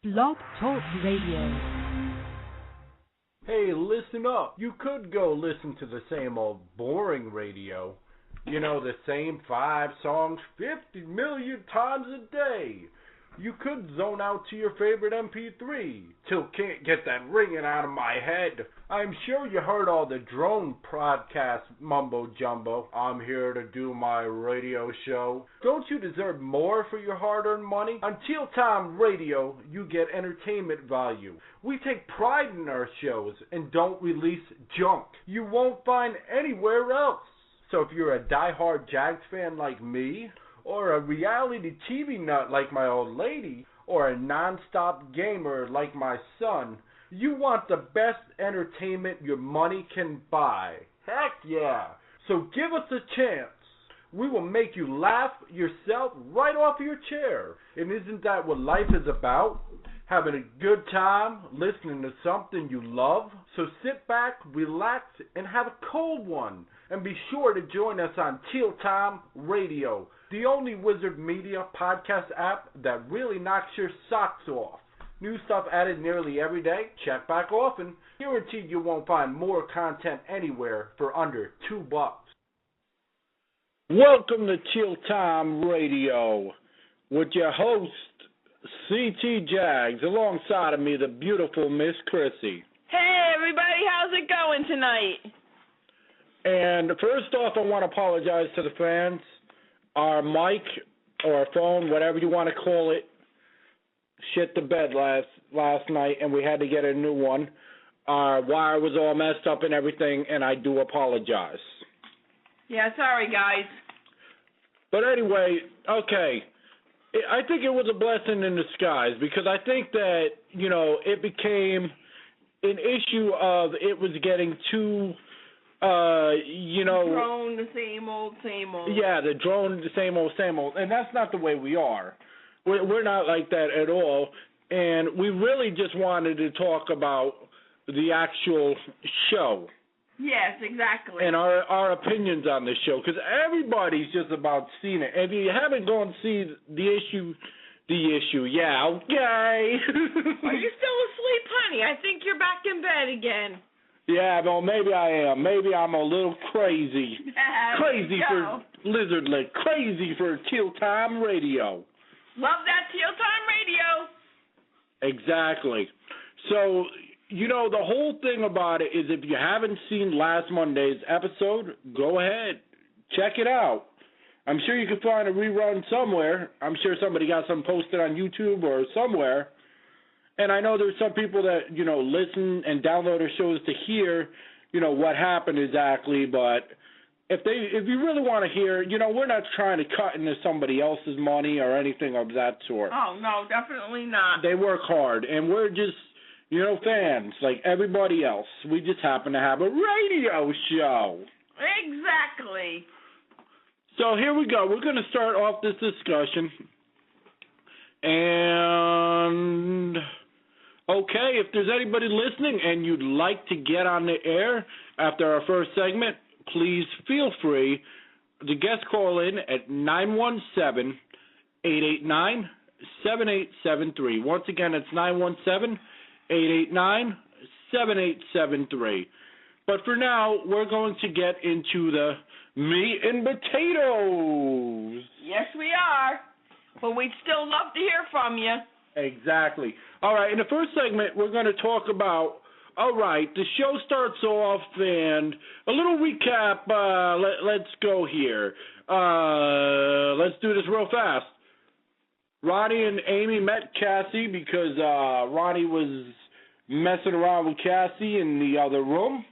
Blog Talk Radio. Hey, listen up. You could go listen to the same old boring radio. You know, the same 5 songs 50 million times a day. You could zone out to your favorite MP3 till can't get that ringing out of my head. I'm sure you heard all the drone podcast mumbo jumbo. I'm here to do my radio show. Don't you deserve more for your hard-earned money? On Teal Time Radio, you get entertainment value. We take pride in our shows and don't release junk you won't find anywhere else. So if you're a die-hard Jags fan like me, or a reality TV nut like my old lady, or a non-stop gamer like my son, you want the best entertainment your money can buy. Heck yeah! So give us a chance. We will make you laugh yourself right off your chair. And isn't that what life is about? Having a good time, listening to something you love. So sit back, relax, and have a cold one. And be sure to join us on Teal Time Radio, the only Wizard Media podcast app that really knocks your socks off. New stuff added nearly every day. Check back often. Guaranteed you won't find more content anywhere for under $2. Welcome to Teal Time Radio with your host, CT Jags, alongside of me, the beautiful Miss Chrissy. Hey, everybody, how's it going tonight? And first off, I want to apologize to the fans. Our mic or phone, whatever you want to call it, shit the bed last night, and we had to get a new one. Our wire was all messed up and everything, and I do apologize. Yeah, sorry, guys. But anyway, okay, I think it was a blessing in disguise because I think that, you know, it became an issue of it was getting too... drone, the same old. Yeah, the drone, the same old. And that's not the way we are. We're not like that at all. And we really just wanted to talk about the actual show. Yes, exactly. And our opinions on the show. Because everybody's just about seeing it. If you haven't gone to see the issue, yeah, okay. Are you still asleep, honey? I think you're back in bed again. Yeah, well, maybe I am. Maybe I'm a little crazy. Crazy for Lizard Lake. Crazy for Teal Time Radio. Love that Teal Time Radio. Exactly. So, you know, the whole thing about it is if you haven't seen last Monday's episode, go ahead. Check it out. I'm sure you can find a rerun somewhere. I'm sure somebody got some posted on YouTube or somewhere. And I know there's some people that, you know, listen and download our shows to hear, you know, what happened exactly. But if you really want to hear, you know, we're not trying to cut into somebody else's money or anything of that sort. Oh, no, definitely not. They work hard, and we're just, you know, fans like everybody else. We just happen to have a radio show. Exactly. So here we go. We're going to start off this discussion. And... okay, if there's anybody listening and you'd like to get on the air after our first segment, please feel free to guest call in at 917-889-7873. Once again, it's 917-889-7873. But for now, we're going to get into the meat and potatoes. Yes, we are. But we'd still love to hear from you. Exactly. All right, in the first segment, we're going to talk about, all right, the show starts off and a little recap. Let's go here. Let's do this real fast. Ronnie and Amy met Cassie because Ronnie was messing around with Cassie in the other room.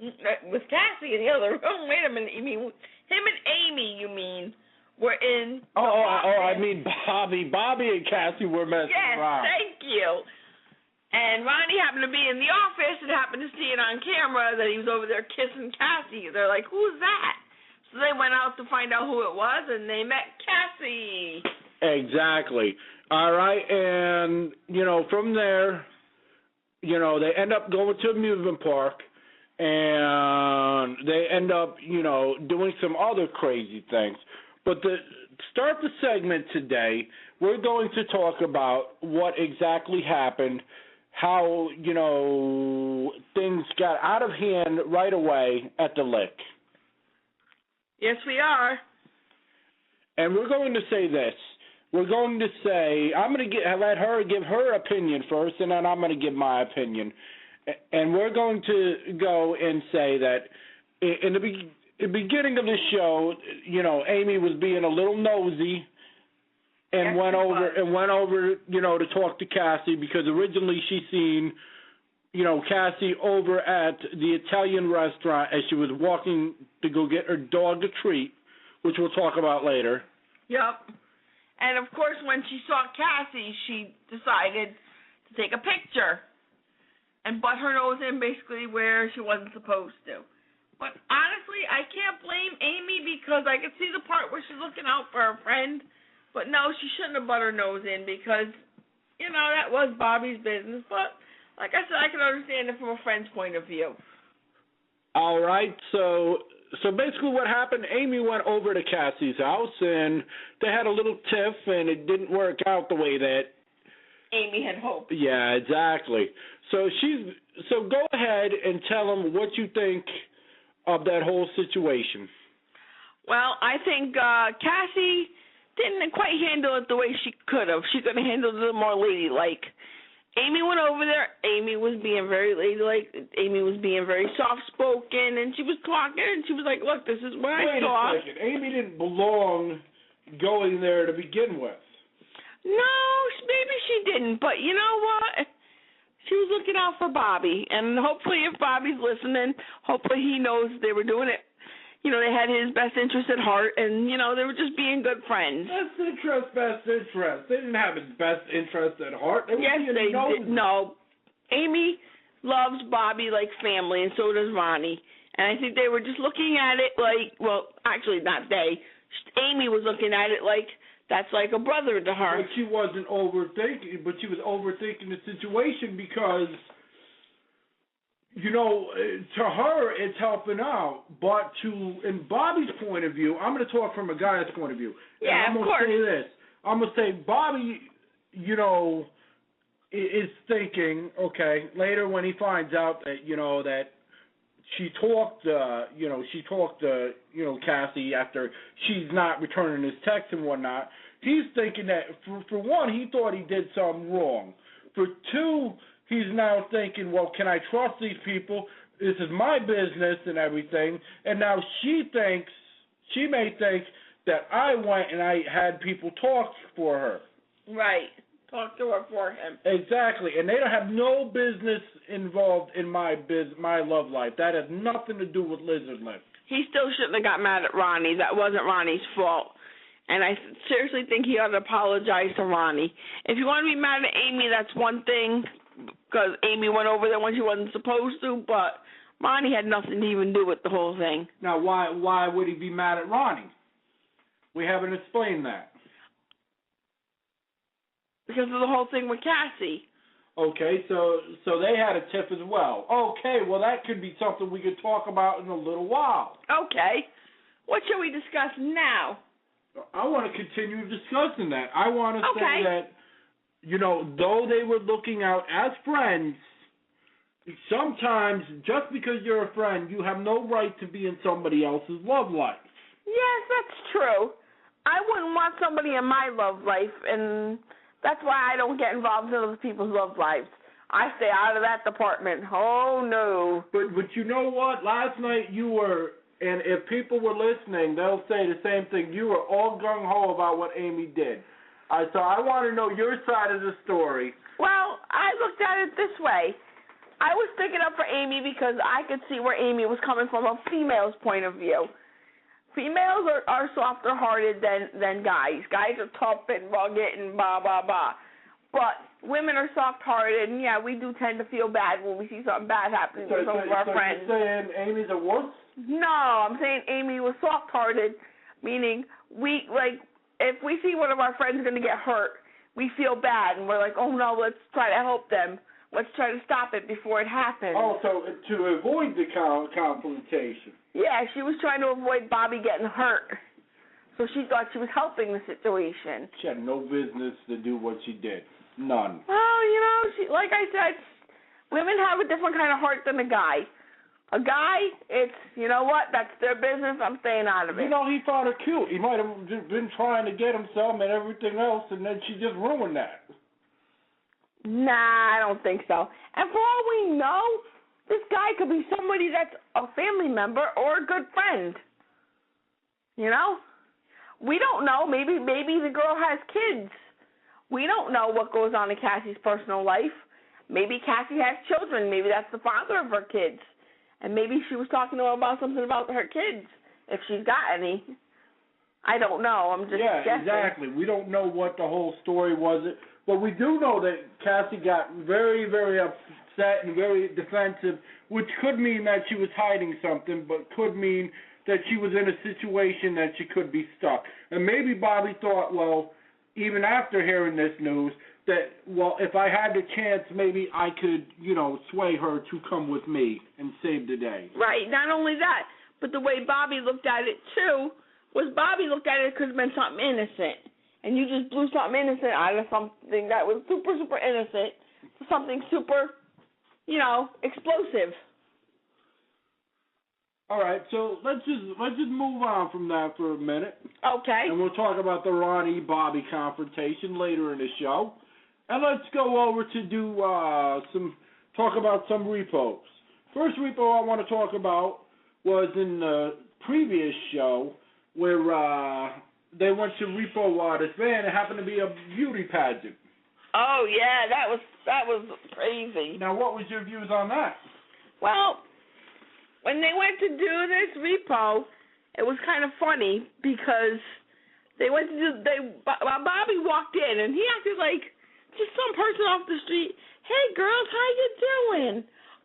With Cassie in the other room? Wait a minute. You mean him and Amy, you mean? We're in. I mean Bobby. Bobby and Cassie were messing around. Yes, thank you. And Ronnie happened to be in the office and happened to see it on camera that he was over there kissing Cassie. They're like, who's that? So they went out to find out who it was, and they met Cassie. Exactly. All right, and, you know, from there, you know, they end up going to an amusement park, and they end up, you know, doing some other crazy things. But start the segment today, we're going to talk about what exactly happened, how, things got out of hand right away at the lick. Yes, we are. And we're going to say this. We're going to say, I'm going to let her give her opinion first, and then I'm going to give my opinion. And we're going to go and say that in the beginning of the show, Amy was being a little nosy and went over, to talk to Cassie, because originally she seen, Cassie over at the Italian restaurant as she was walking to go get her dog a treat, which we'll talk about later. Yep. And, of course, when she saw Cassie, she decided to take a picture and butt her nose in basically where she wasn't supposed to. But, honestly, I can't blame Amy, because I could see the part where she's looking out for her friend. But, no, she shouldn't have butt her nose in, because, that was Bobby's business. But, like I said, I can understand it from a friend's point of view. All right, so basically what happened, Amy went over to Cassie's house, and they had a little tiff, and it didn't work out the way that Amy had hoped. Yeah, exactly. So go ahead and tell them what you think of that whole situation. Well, I think Cassie didn't quite handle it the way she could have. She could have handled it a little more ladylike. Amy went over there. Amy was being very ladylike. Amy was being very soft-spoken, and she was talking, and she was like, look, this is what I saw. Wait a second. Amy didn't belong going there to begin with. No, maybe she didn't, but you know what? She was looking out for Bobby, and hopefully if Bobby's listening, hopefully he knows they were doing it. They had his best interest at heart, and, they were just being good friends. Best interest. They didn't have his best interest at heart. Yes, they did. No. Amy loves Bobby like family, and so does Ronnie. And I think they were just looking at it like, well, actually not they. Amy was looking at it like that's like a brother to her. But she wasn't overthinking, but she was overthinking the situation because, to her it's helping out. But in Bobby's point of view, I'm going to talk from a guy's point of view. Yeah, I'm of course. I'm going to say this. I'm going to say Bobby, is thinking, okay, later when he finds out that, that she talked to Cassie after she's not returning his text and whatnot, he's thinking that, for one, he thought he did something wrong. For two, he's now thinking, well, can I trust these people? This is my business and everything. And now she may think that I went and I had people talk for her. Right. Talk to her for him. Exactly. And they don't have no business involved in my love life. That has nothing to do with Lizard Lick. He still shouldn't have got mad at Ronnie. That wasn't Ronnie's fault. And I seriously think he ought to apologize to Ronnie. If you want to be mad at Amy, that's one thing, because Amy went over there when she wasn't supposed to, but Ronnie had nothing to even do with the whole thing. Now, why would he be mad at Ronnie? We haven't explained that. Because of the whole thing with Cassie. Okay, so they had a tiff as well. Okay, well, that could be something we could talk about in a little while. Okay. What shall we discuss now? I want to continue discussing that. I want to say that, though they were looking out as friends, sometimes just because you're a friend, you have no right to be in somebody else's love life. Yes, that's true. I wouldn't want somebody in my love life, and that's why I don't get involved in other people's love lives. I stay out of that department. Oh, no. But you know what? Last night you were, and if people were listening, they'll say the same thing. You were all gung-ho about what Amy did. So I want to know your side of the story. Well, I looked at it this way. I was sticking up for Amy because I could see where Amy was coming from a female's point of view. Females are softer-hearted than guys. Guys are tough and rugged and blah, blah, blah. But women are soft-hearted, and, yeah, we do tend to feel bad when we see something bad happening to some of our friends. So you're saying Amy's a wuss? No, I'm saying Amy was soft-hearted, meaning if we see one of our friends going to get hurt, we feel bad, and we're like, oh, no, let's try to help them. Let's try to stop it before it happens. Oh, so to avoid the confrontation. Yeah, she was trying to avoid Bobby getting hurt. So she thought she was helping the situation. She had no business to do what she did. None. Well, like I said, women have a different kind of heart than a guy. A guy, it's, you know what, that's their business, I'm staying out of it. He found her cute. He might have just been trying to get him some and everything else, and then she just ruined that. Nah, I don't think so. And for all we know, this guy could be somebody that's a family member or a good friend. We don't know. Maybe the girl has kids. We don't know what goes on in Cassie's personal life. Maybe Cassie has children. Maybe that's the father of her kids. And maybe she was talking to him about something about her kids, if she's got any. I don't know. I'm just guessing. Yeah, exactly. We don't know what the whole story was. But we do know that Cassie got very, very upset and very defensive, which could mean that she was hiding something, but could mean that she was in a situation that she could be stuck. And maybe Bobby thought, well, even after hearing this news, that, well, if I had the chance, maybe I could, sway her to come with me and save the day. Right. Not only that, but the way Bobby looked at it, too, was Bobby looked at it could have been something innocent. And you just blew something innocent out of something that was super, super innocent to something super, explosive. All right, so let's just move on from that for a minute. Okay. And we'll talk about the Ronnie-Bobby confrontation later in the show. And let's go over to talk about some repos. First repo I want to talk about was in the previous show where they went to repo this van. It happened to be a beauty pageant. Oh yeah, that was crazy. Now, what was your views on that? Well, when they went to do this repo, it was kind of funny because Bobby walked in and he acted like just some person off the street. Hey girls, how you doing?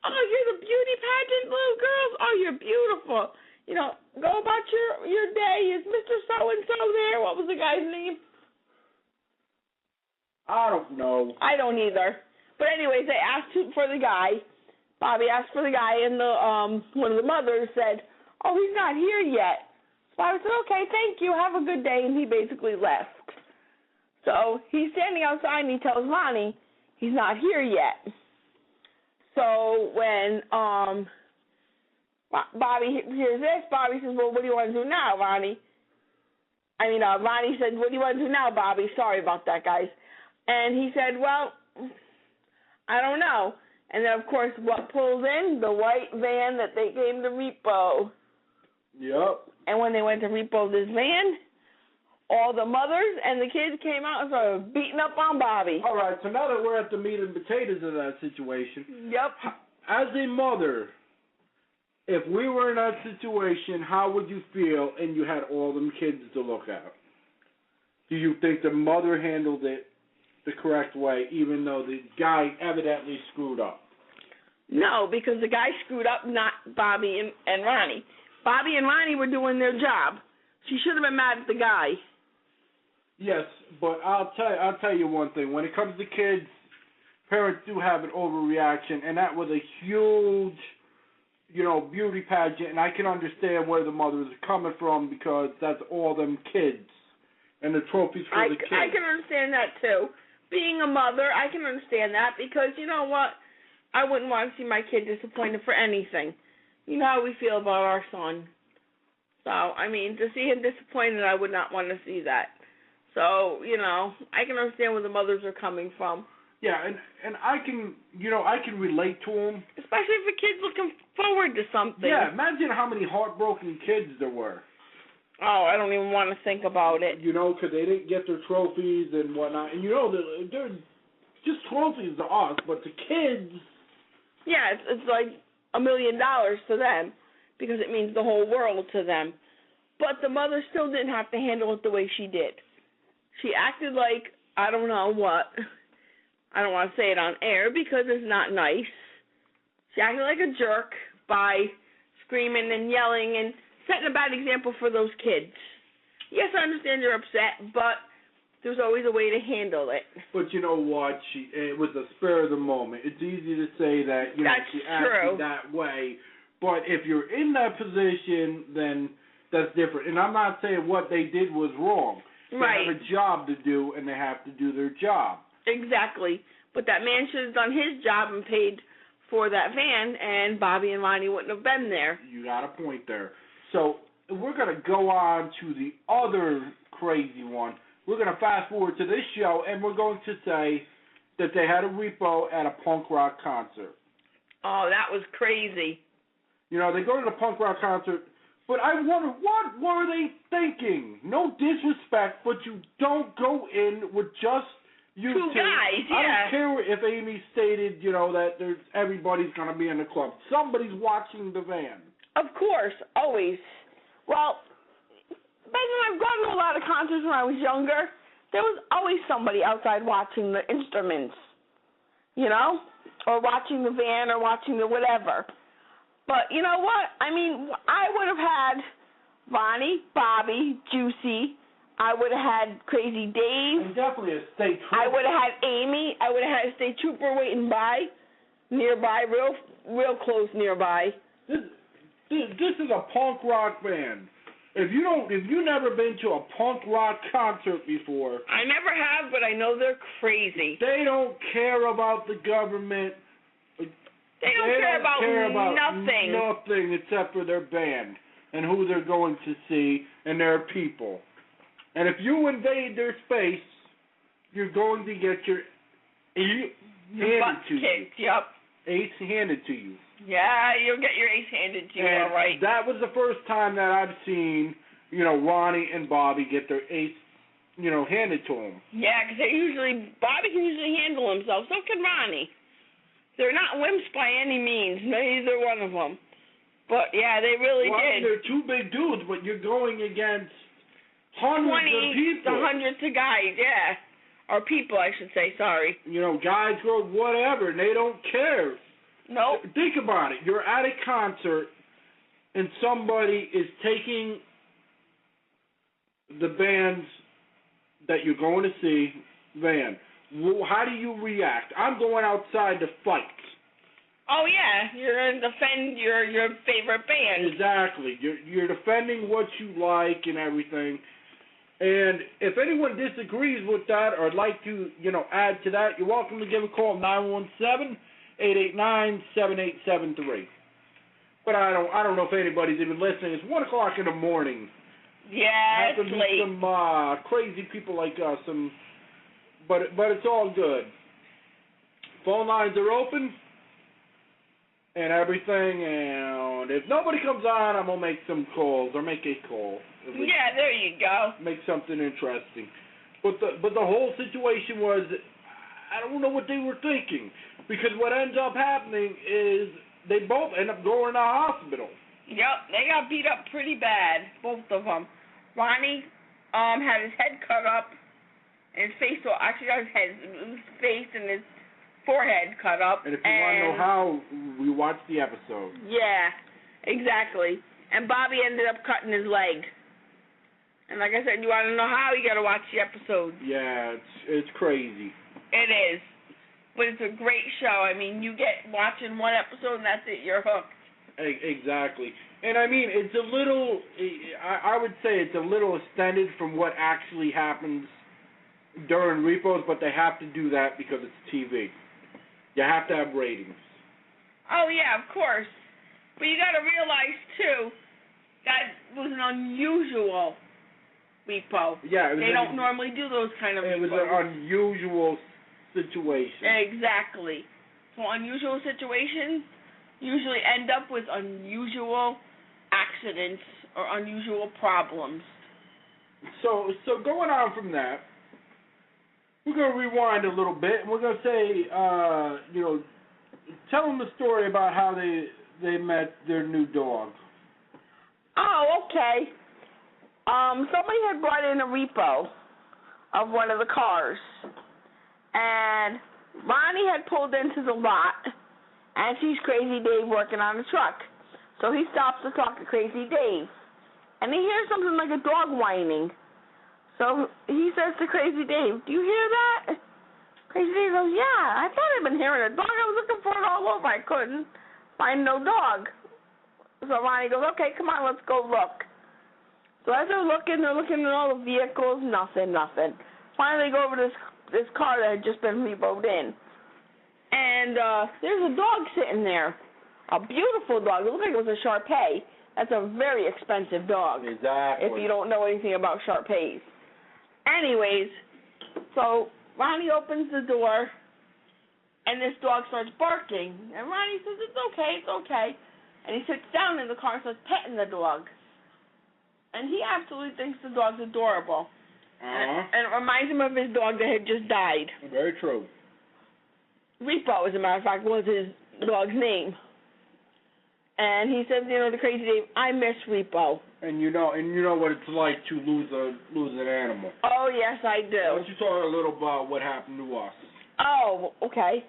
Oh, you're the beauty pageant little girls. Oh, you're beautiful. Go about your day. Is Mr. So-and-so there? What was the guy's name? I don't know. I don't either. But anyways, they asked for the guy. Bobby asked for the guy, and one of the mothers said, oh, he's not here yet. So Bobby said, okay, thank you. Have a good day. And he basically left. So he's standing outside, and he tells Ronnie he's not here yet. So when Bobby hears this, Bobby says, well, what do you want to do now, Ronnie? Ronnie said, what do you want to do now, Bobby? Sorry about that, guys. And he said, well, I don't know. And then, of course, what pulls in? The white van that they came to repo. Yep. And when they went to repo this van, all the mothers and the kids came out and started beating up on Bobby. All right, so now that we're at the meat and potatoes of that situation. Yep. As a mother, if we were in that situation, how would you feel and you had all them kids to look at? Do you think the mother handled it the correct way, even though the guy evidently screwed up? No, because the guy screwed up, not Bobby and Ronnie. Bobby and Ronnie were doing their job. She should have been mad at the guy. Yes, but I'll tell you one thing. When it comes to kids, parents do have an overreaction, and that was a huge, beauty pageant, and I can understand where the mothers are coming from because that's all them kids and the trophies for the kids. I can understand that, too. Being a mother, I can understand that because, you know what, I wouldn't want to see my kid disappointed for anything. You know how we feel about our son. So, to see him disappointed, I would not want to see that. So, I can understand where the mothers are coming from. Yeah, and I can, I can relate to them. Especially if a kid's looking forward to something. Yeah, imagine how many heartbroken kids there were. Oh, I don't even want to think about it. Because they didn't get their trophies and whatnot. And, they're just trophies to us, but to kids... Yeah, it's like $1 million to them because it means the whole world to them. But the mother still didn't have to handle it the way she did. She acted like, I don't know what. I don't want to say it on air because it's not nice. She acted like a jerk by screaming and yelling and setting a bad example for those kids. Yes, I understand you're upset, but there's always a way to handle it. But you know what? It was a spur of the moment. It's easy to say that, That's she true. acted that way. But if you're in that position, then that's different. And I'm not saying what they did was wrong. They Right. have a job to do, and they have to do their job. Exactly. But that man should have done his job and paid for that van, and Bobby and Ronnie wouldn't have been there. You got a point there. So we're going to go on to the other crazy one. We're going to fast forward to this show, and we're going to say that they had a repo at a punk rock concert. Oh, that was crazy. You know, they go to the punk rock concert, but I wonder, what were they thinking? No disrespect, but you don't go in with just you two guys, I yeah. don't care if Amy stated, you know, that everybody's going to be in the club. Somebody's watching the van. Of course, always. Well, back when I've gone to a lot of concerts when I was younger, there was always somebody outside watching the instruments, you know, or watching the van or watching the whatever. But you know what? I mean, I would have had Ronnie, Bobby, Juicy. I would have had Crazy Dave. And definitely a state trooper. I would have had Amy. I would have had a state trooper waiting nearby, real close nearby. This is a punk rock band. If you've never been to a punk rock concert before, I never have, but I know they're crazy. they don't care about the government. They don't care about nothing. Nothing except for their band and who they're going to see and their people. And if you invade their space, you're going to get your ace handed to kicked, you. Yep. Ace handed to you. Yeah, you'll get your ace handed to you, And all right. that was the first time that I've seen, you know, Ronnie and Bobby get their ace, you know, handed to them. Yeah, because Bobby can usually handle himself. So can Ronnie. They're not wimps by any means. Neither one of them. But yeah, they really did. They're two big dudes, but you're going against hundreds of people. Hundreds of guys, yeah. Or people, I should say, sorry. You know, guys, girls, whatever, and they don't care. Nope. Think about it. You're at a concert, and somebody is taking the bands that you're going to see, van. How do you react? I'm going outside to fight. Oh, yeah. You're going to defend your favorite band. Exactly. You're defending what you like and everything. And if anyone disagrees with that or would like to, you know, add to that, you're welcome to give a call, 917-889-7873. But I don't know if anybody's even listening. It's 1 o'clock in the morning. Yeah, it's late. Some crazy people like us, but it's all good. Phone lines are open and everything, and if nobody comes on, I'm gonna make some calls or make a call. Yeah, there you go. Make something interesting. But the whole situation was, I don't know what they were thinking, because what ends up happening is they both end up going to the hospital. Yep, they got beat up pretty bad, both of them. Ronnie had his head cut up, and his face, well, actually not his face and his forehead cut up. And if you want to know how, we watched the episode. Yeah, exactly. And Bobby ended up cutting his leg. And like I said, you want to know how, you got to watch the episode. Yeah, it's crazy. It is. But it's a great show. I mean, you get watching one episode and that's it, you're hooked. Exactly. And I mean, it's a little, I would say it's a little extended from what actually happens during repos, but they have to do that because it's TV. You have to have ratings. Oh, yeah, of course. But you got to realize, too, that was an unusual repo. Yeah. They don't normally do those kind of repos. It was an unusual situation. Exactly. So unusual situations usually end up with unusual accidents or unusual problems. So going on from that, we're going to rewind a little bit, and we're going to say, tell them the story about how they met their new dog. Oh, okay. Somebody had brought in a repo of one of the cars, and Ronnie had pulled into the lot, and sees Crazy Dave working on the truck. So he stops to talk to Crazy Dave, and he hears something like a dog whining. So he says to Crazy Dave, "Do you hear that?" Crazy Dave goes, "Yeah, I thought I'd been hearing a dog. I was looking for it all over. I couldn't find no dog." So Ronnie goes, "Okay, come on, let's go look." So as they're looking at all the vehicles, nothing. Finally, they go over to this car that had just been repoed in. And there's a dog sitting there. A beautiful dog. It looked like it was a Shar-Pei. That's a very expensive dog. Exactly. If you don't know anything about Shar-Peis. Anyways, so Ronnie opens the door, and this dog starts barking. And Ronnie says, it's okay. And he sits down in the car and starts petting the dog. And he absolutely thinks the dog's adorable. And it reminds him of his dog that had just died. Very true. Repo, as a matter of fact, was his dog's name. And he said, the crazy Dave, I miss Repo. And you know what it's like to lose an animal. Oh, yes, I do. Why don't you talk a little about what happened to us? Oh, okay.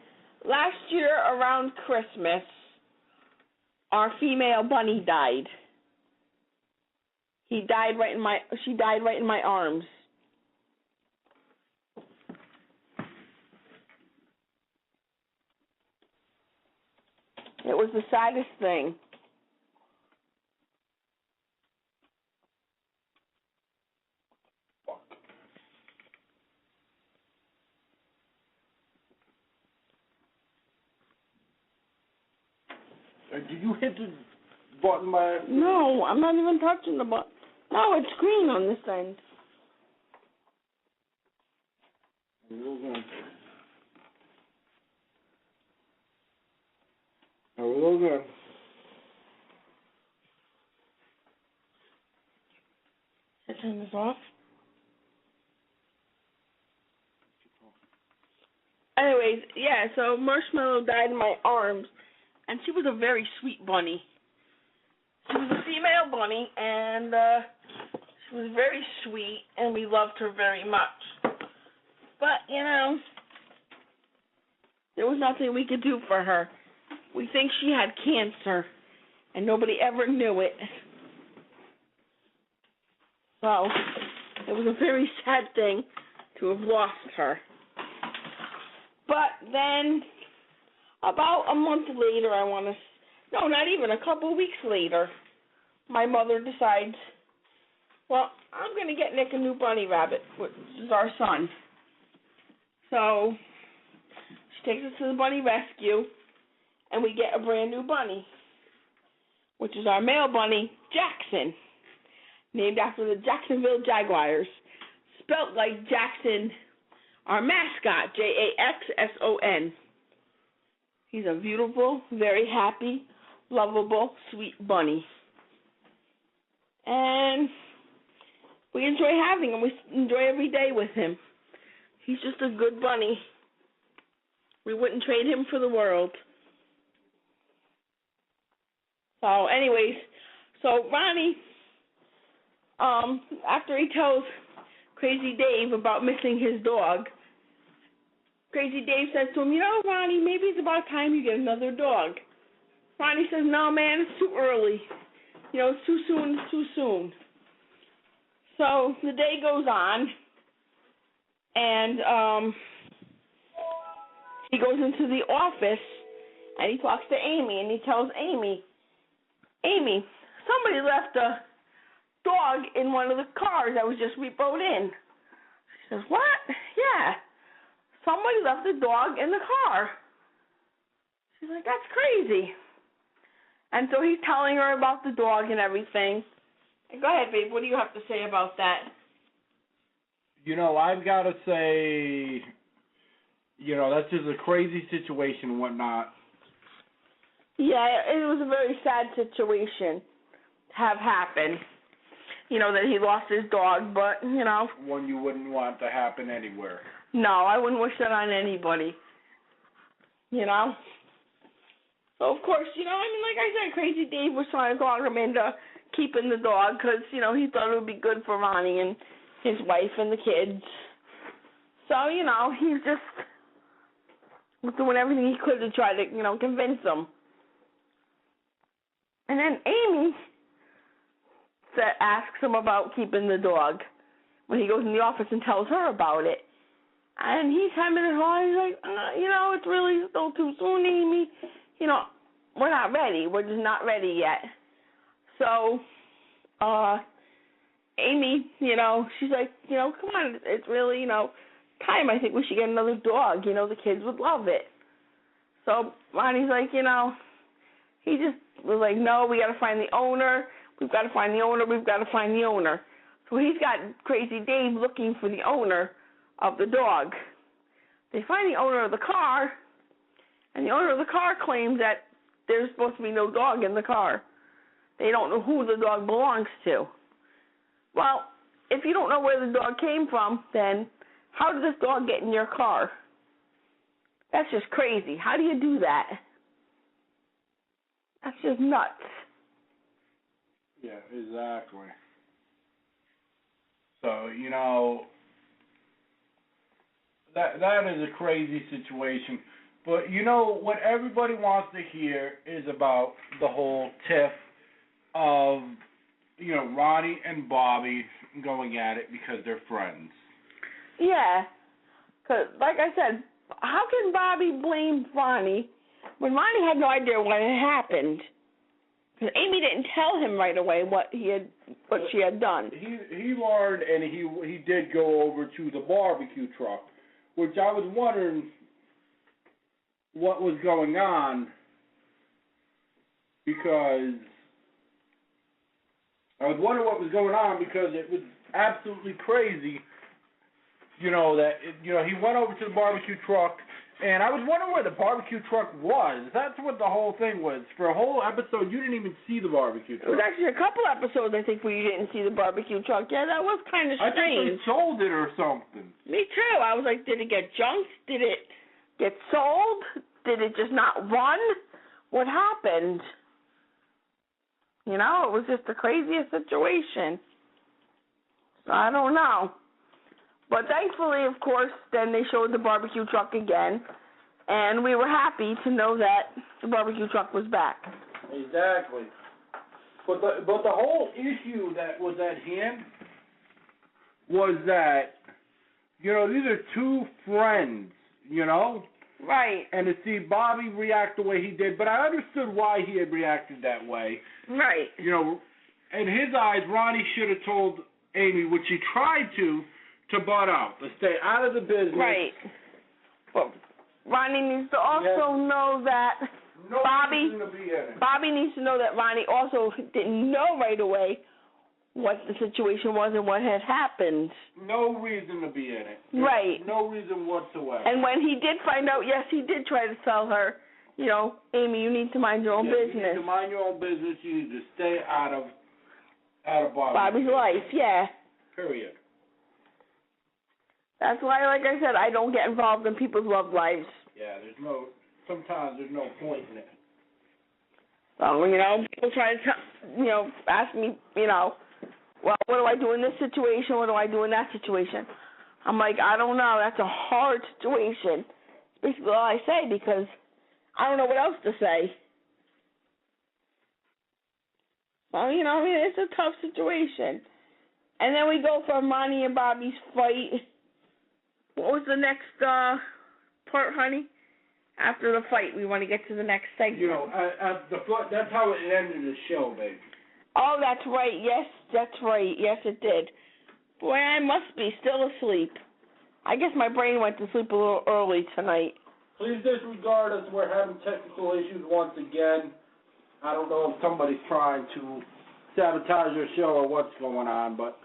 Last year around Christmas, our female bunny died. She died right in my arms. It was the saddest thing. Did you hit the button by accident? No, I'm not even touching the button. No, it's green on this end. Okay. Can I turn this off? Anyways, yeah, so Marshmallow died in my arms, and she was a very sweet bunny. She was a female bunny, and she was very sweet, and we loved her very much. But, there was nothing we could do for her. We think she had cancer, and nobody ever knew it. So, it was a very sad thing to have lost her. But then, about a month later, not even a couple weeks later, my mother decides, well, I'm going to get Nick a new bunny rabbit, which is our son. So, she takes us to the bunny rescue, and we get a brand new bunny, which is our male bunny, Jackson, named after the Jacksonville Jaguars, spelt like Jackson, our mascot, Jackson. He's a beautiful, very happy, lovable, sweet bunny. And we enjoy having him. We enjoy every day with him. He's just a good bunny. We wouldn't trade him for the world. So, anyways, Ronnie, after he tells Crazy Dave about missing his dog, Crazy Dave says to him, Ronnie, maybe it's about time you get another dog. Ronnie says, no, man, it's too early. It's too soon. So the day goes on, and he goes into the office, and he talks to Amy, and he tells Amy, somebody left a dog in one of the cars that was just repoed in. She says, what? Yeah. Somebody left a dog in the car. She's like, that's crazy. And so he's telling her about the dog and everything. Go ahead, babe. What do you have to say about that? I've got to say, that's just a crazy situation and whatnot. Yeah, it was a very sad situation to have happen. That he lost his dog, but, One you wouldn't want to happen anywhere. No, I wouldn't wish that on anybody. So, of course, like I said, Crazy Dave was trying to talk him into keeping the dog because, he thought it would be good for Ronnie and his wife and the kids. So, he was just doing everything he could to try to, convince them. And then Amy asks him about keeping the dog when he goes in the office and tells her about it. And he's hemming and hawing. He's like, it's really still too soon, Amy. We're not ready. We're just not ready yet. So, Amy, she's like, come on, it's really, time. I think we should get another dog. The kids would love it. So Ronnie's like, he just was like, no, we got to find the owner. We've got to find the owner. We've got to find the owner. So he's got Crazy Dave looking for the owner of the dog. They find the owner of the car, and the owner of the car claims that there's supposed to be no dog in the car. They don't know who the dog belongs to. Well, if you don't know where the dog came from, then how did this dog get in your car? That's just crazy. How do you do that? That's just nuts. Yeah, exactly. So, that is a crazy situation. But, what everybody wants to hear is about the whole tiff of, Ronnie and Bobby going at it because they're friends. Yeah. Because, like I said, how can Bobby blame Ronnie when Ronnie had no idea what had happened? Because Amy didn't tell him right away what she had done. He learned, and he did go over to the barbecue truck, which I was wondering what was going on, because it was absolutely crazy, that he went over to the barbecue truck, and I was wondering where the barbecue truck was. That's what the whole thing was. For a whole episode, you didn't even see the barbecue truck. It was actually a couple episodes, I think, where you didn't see the barbecue truck. Yeah, that was kind of strange. I think they sold it or something. Me too. I was like, did it get junked? Did it get sold? Did it just not run? What happened? It was just the craziest situation. So I don't know. But thankfully, of course, then they showed the barbecue truck again, and we were happy to know that the barbecue truck was back. Exactly. But the whole issue that was at hand was that, these are two friends, Right. And to see Bobby react the way he did, but I understood why he had reacted that way. Right. In his eyes, Ronnie should have told Amy, which he tried to butt out, to stay out of the business. Right. But Ronnie needs to also know that Bobby needs to know that Ronnie also didn't know right away what the situation was and what had happened. No reason to be in it. Right. No reason whatsoever. And when he did find out, yes, he did try to tell her, Amy, you need to mind your own business. You need to mind your own business. You need to stay out of Bobby's life, yeah. Period. That's why, like I said, I don't get involved in people's love lives. Yeah, sometimes there's no point in it. So, people try to, ask me, well, what do I do in this situation? What do I do in that situation? I'm like, I don't know. That's a hard situation. It's basically all I say, because I don't know what else to say. Well, it's a tough situation. And then we go from Ronnie and Bobby's fight. What was the next part, honey? After the fight, we want to get to the next segment. That's how it ended the show, baby. Oh, that's right. Yes, that's right. Yes, it did. Boy, I must be still asleep. I guess my brain went to sleep a little early tonight. Please disregard us. We're having technical issues once again. I don't know if somebody's trying to sabotage our show or what's going on, but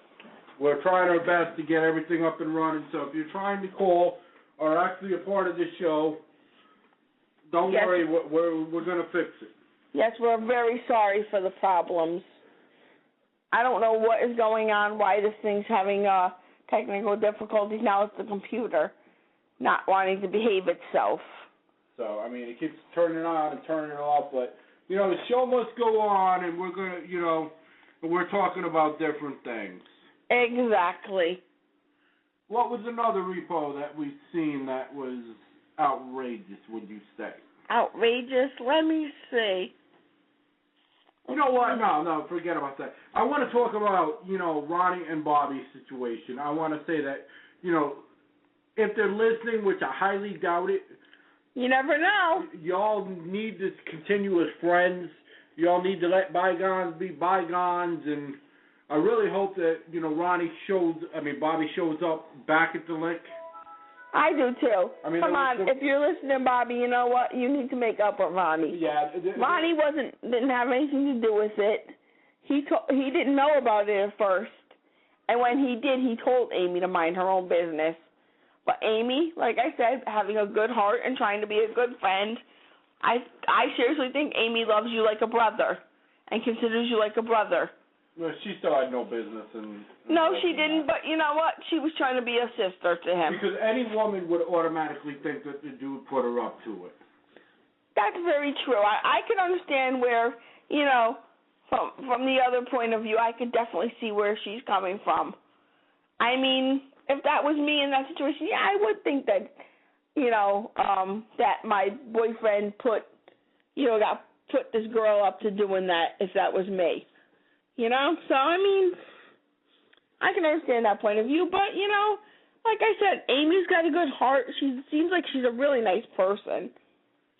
we're trying our best to get everything up and running. So if you're trying to call or actually a part of the show, don't worry, we're going to fix it. Yes, we're very sorry for the problems. I don't know what is going on, why this thing's having technical difficulties. Now it's the computer not wanting to behave itself. So, it keeps turning it on and turning it off, but, the show must go on, and we're going to, we're talking about different things. Exactly. What was another repo that we've seen that was outrageous, would you say? Outrageous? Let me see. You know what? No, forget about that. I want to talk about, Ronnie and Bobby's situation. I want to say that, if they're listening, which I highly doubt it. You never know. Y'all need to continue as friends. Y'all need to let bygones be bygones, and I really hope that, Bobby shows up back at the lick. I do too. Come on, if if you're listening, Bobby, you know what? You need to make up with Ronnie. Yeah. Ronnie didn't have anything to do with it. He didn't know about it at first, and when he did, he told Amy to mind her own business. But Amy, like I said, having a good heart and trying to be a good friend, I seriously think Amy loves you like a brother and considers you like a brother. Well, she still had no business No, she didn't, but you know what? She was trying to be a sister to him. Because any woman would automatically think that the dude put her up to it. That's very true. I can understand where, from the other point of view, I could definitely see where she's coming from. I mean, if that was me in that situation, yeah, I would think that, that my boyfriend put this girl up to doing that if that was me. So, I mean, I can understand that point of view, but, like I said, Amy's got a good heart. She seems like she's a really nice person.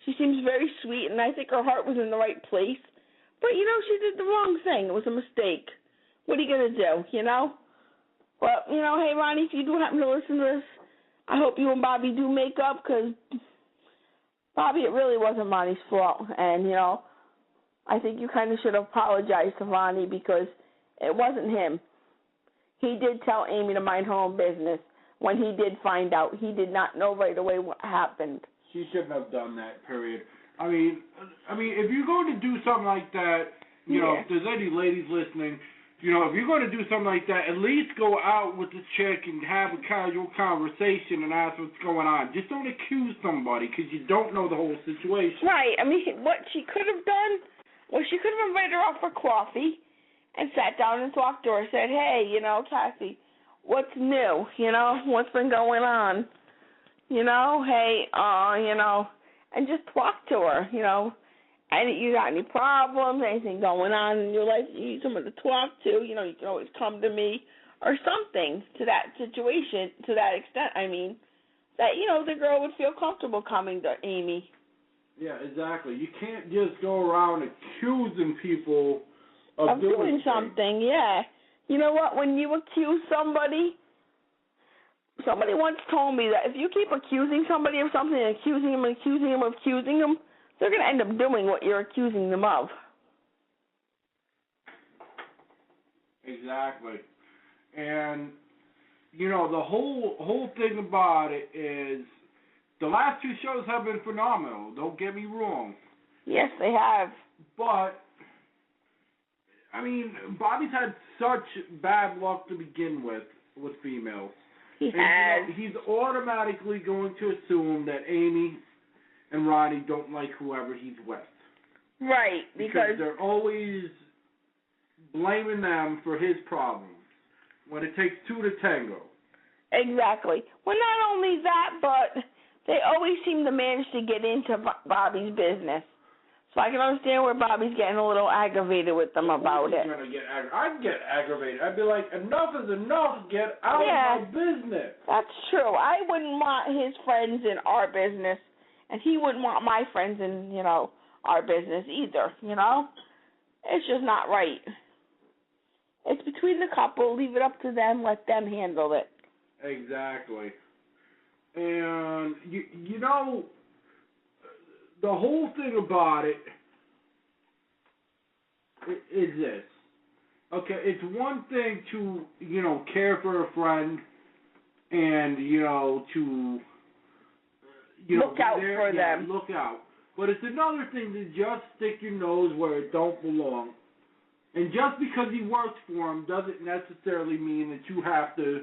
She seems very sweet, and I think her heart was in the right place. But, she did the wrong thing. It was a mistake. What are you going to do, But, hey, Ronnie, if you do happen to listen to this, I hope you and Bobby do make up, because, Bobby, it really wasn't Ronnie's fault. And, I think you kind of should apologize to Ronnie because it wasn't him. He did tell Amy to mind her own business. When he did find out, he did not know right away what happened. She shouldn't have done that, period. I mean, if you're going to do something like that, if there's any ladies listening, if you're going to do something like that, at least go out with the chick and have a casual conversation and ask what's going on. Just don't accuse somebody because you don't know the whole situation. Right. I mean, what she could have done was she could have invited her out for coffee and sat down and talked to her, said, hey, Cassie, what's new? What's been going on? Hey, and just talk to her, And you got any problems, anything going on in your life you need someone to talk to, you can always come to me or something to that situation, to that extent, that, the girl would feel comfortable coming to Amy. Yeah, exactly. You can't just go around accusing people of doing something, yeah. You know what? When you accuse somebody once told me that if you keep accusing somebody of something and accusing them, they're going to end up doing what you're accusing them of. Exactly. And, the whole thing about it is the last two shows have been phenomenal. Don't get me wrong. Yes, they have. But, Bobby's had such bad luck to begin with females. He has. He's automatically going to assume that Amy and Ronnie don't like whoever he's with. Right, because they're always blaming them for his problems when it takes two to tango. Exactly. Well, not only that, but they always seem to manage to get into Bobby's business. So I can understand where Bobby's getting a little aggravated with them about it. I'd get aggravated. I'd be like, enough is enough. Get out of my business. That's true. I wouldn't want his friends in our business, and he wouldn't want my friends in, our business either, It's just not right. It's between the couple. Leave it up to them. Let them handle it. Exactly. And, the whole thing about it is this. Okay, it's one thing to, care for a friend and, to, look out for them. Look out. But it's another thing to just stick your nose where it don't belong. And just because he works for him doesn't necessarily mean that you have to...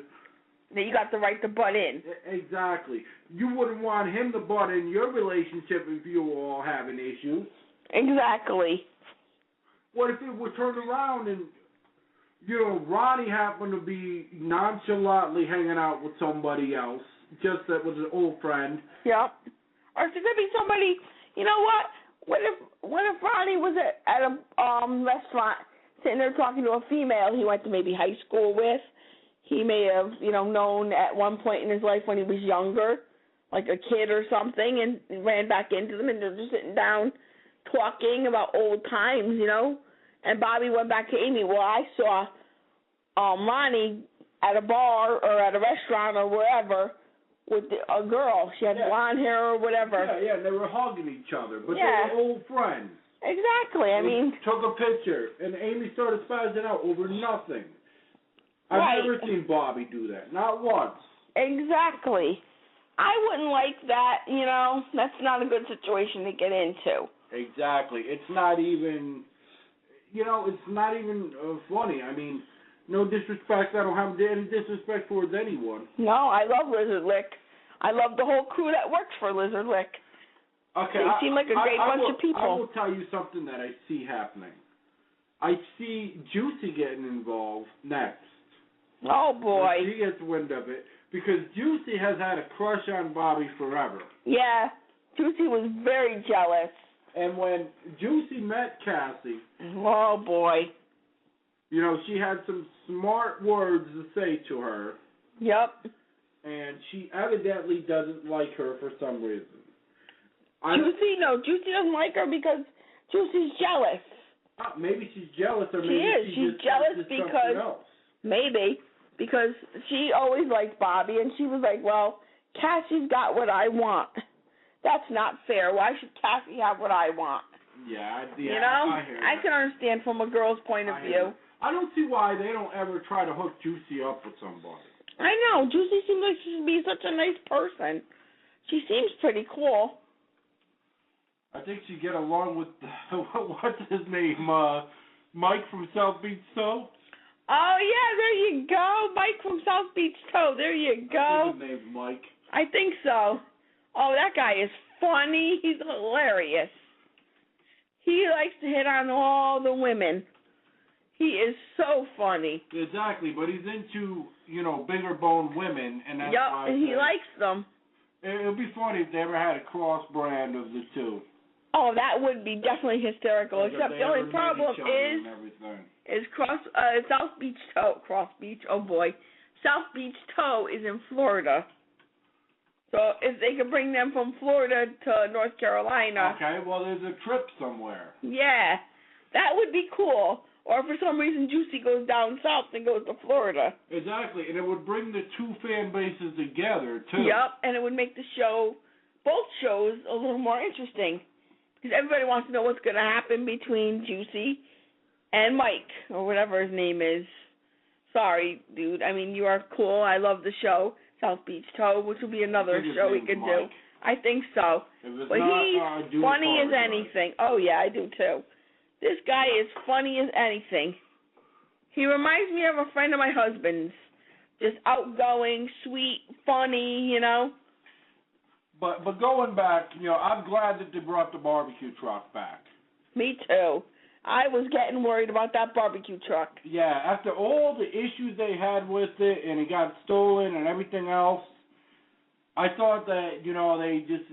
That you got the right to butt in. Exactly. You wouldn't want him to butt in your relationship if you were all having issues. Exactly. What if it were turned around and, Ronnie happened to be nonchalantly hanging out with somebody else, just that was an old friend. Yeah. Or it could be somebody, you know what? What if Ronnie was at a restaurant sitting there talking to a female he went to maybe high school with? He may have, known at one point in his life when he was younger, like a kid or something, and ran back into them, and they're just sitting down talking about old times, And Bobby went back to Amy. Well, I saw Ronnie at a bar or at a restaurant or wherever with a girl. She had blonde hair or whatever. Yeah, and they were hugging each other, but Yeah. they were old friends. Exactly. They took a picture, and Amy started spazzing out over nothing. Right. I've never seen Bobby do that, not once. Exactly. I wouldn't like that, you know. That's not a good situation to get into. Exactly. It's not even, funny. I mean, no disrespect. I don't have any disrespect towards anyone. No, I love Lizard Lick. I love the whole crew that works for Lizard Lick. Okay, they seem like a great bunch of people. I will tell you something that I see happening. I see Juicy getting involved next. Oh, boy. She gets wind of it because Juicy has had a crush on Bobby forever. Yeah, Juicy was very jealous. And when Juicy met Cassie, oh, boy. She had some smart words to say to her. Yep. And she evidently doesn't like her for some reason. Juicy doesn't like her because Juicy's jealous. Maybe she's jealous, or maybe she's jealous because she always liked Bobby, and she was like, well, Cassie's got what I want. That's not fair. Why should Cassie have what I want? Yeah, I hear that. I can understand from a girl's point of view. I don't see why they don't ever try to hook Juicy up with somebody. I know. Juicy seems like she should be such a nice person. She seems pretty cool. I think she'd get along with, what's his name, Mike from South Beach Toe? Oh, yeah, there you go. Mike from South Beach Toe. There you go. I think his name's Mike. I think so. Oh, that guy is funny. He's hilarious. He likes to hit on all the women. He is so funny. Exactly, but he's into, bigger boned women, and that's why. Yep, and he likes them. It would be funny if they ever had a cross brand of the two. Oh, that would be definitely hysterical. Except the only problem is South Beach Toe. Cross Beach, oh boy. South Beach Toe is in Florida. So if they could bring them from Florida to North Carolina. Okay, well, there's a trip somewhere. Yeah, that would be cool. Or if for some reason Juicy goes down south and goes to Florida. Exactly, and it would bring the two fan bases together, too. Yep, and it would make the show, both shows, a little more interesting. Because everybody wants to know what's going to happen between Juicy and Mike, or whatever his name is. Sorry, dude. I mean, you are cool. I love the show, South Beach Toe, which will be another show we could do. I think so. But he's funny as anything. Oh, yeah, I do, too. This guy is funny as anything. He reminds me of a friend of my husband's. Just outgoing, sweet, funny, But going back, I'm glad that they brought the barbecue truck back. Me too. I was getting worried about that barbecue truck. Yeah, after all the issues they had with it and it got stolen and everything else, I thought that, they just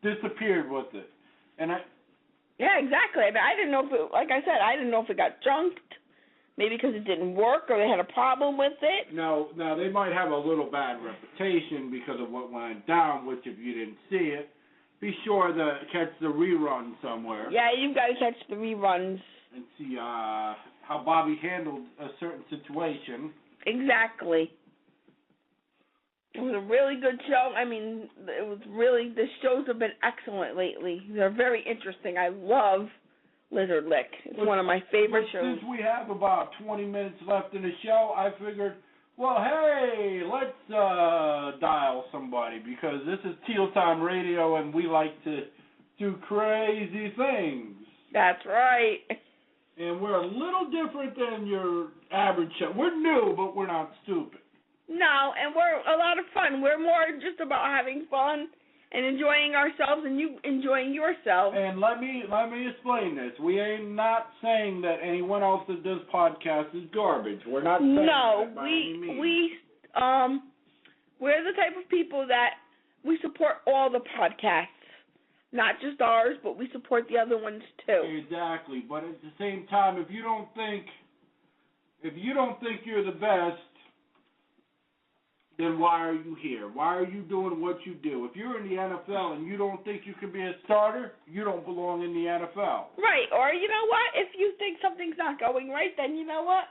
disappeared with it. And yeah, exactly. I mean, I didn't know if it, like I said, I didn't know if it got junked. Maybe because it didn't work or they had a problem with it. No, they might have a little bad reputation because of what went down, which if you didn't see it, be sure to catch the rerun somewhere. Yeah, you've got to catch the reruns. And see how Bobby handled a certain situation. Exactly. It was a really good show. I mean, the shows have been excellent lately. They're very interesting. I love Lizard Lick. It's one of my favorite shows. Since we have about 20 minutes left in the show, I figured, well, hey, let's dial somebody because this is Teal Time Radio and we like to do crazy things. That's right. And we're a little different than your average show. We're new, but we're not stupid. No, and we're a lot of fun. We're more just about having fun and enjoying ourselves and you enjoying yourself. And let me explain this. We ain't not saying that anyone else that does podcasts is garbage. We're not saying that by any means. We're the type of people that we support all the podcasts. Not just ours, but we support the other ones too. Exactly. But at the same time, if you don't think you're the best, then why are you here? Why are you doing what you do? If you're in the NFL and you don't think you can be a starter, you don't belong in the NFL. Right. Or you know what? If you think something's not going right, then you know what?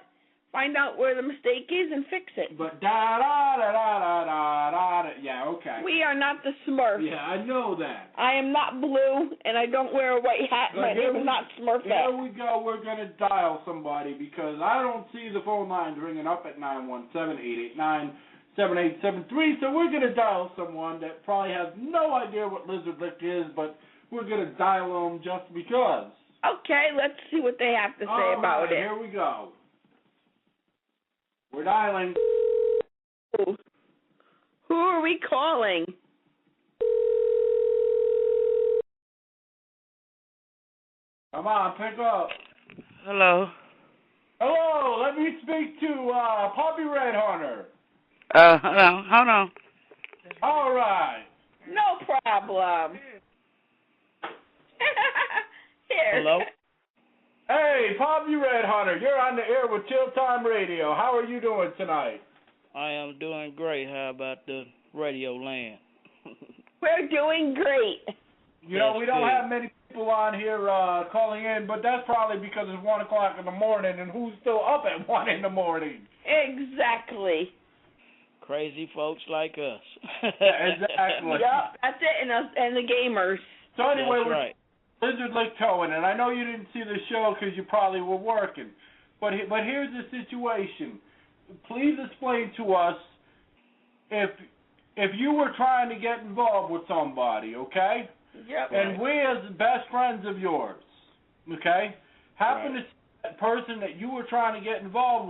Find out where the mistake is and fix it. But da-da-da-da-da-da-da. Yeah, okay. We are not the Smurfs. Yeah, I know that. I am not blue, and I don't wear a white hat. My name is not Smurfette. Here we go. We're going to dial somebody because I don't see the phone lines ringing up at 917-889-7873. So we're going to dial someone that probably has no idea what lizard lick is, but we're going to dial them just because. Okay, let's see what they have to say about it. Here we go. We're dialing. Who are we calling? Come on, pick up. Hello. Hello, let me speak to Poppy Red Hunter. Hold on. All right. No problem. Here. Hello. Hey, Poppy Red Hunter, you're on the air with Chill Time Radio. How are you doing tonight? I am doing great. How about the radio land? We're doing great. You know, we don't have many people on here calling in, but that's probably because it's 1 o'clock in the morning, and who's still up at 1 in the morning? Exactly. Crazy folks like us. Exactly. Yep, that's it, and the gamers. So anyway, That's right. Lizard Lake Towing, and I know you didn't see the show because you probably were working, but here's the situation. Please explain to us if you were trying to get involved with somebody, okay? Yep. And we as best friends of yours, okay, happen to see that person that you were trying to get involved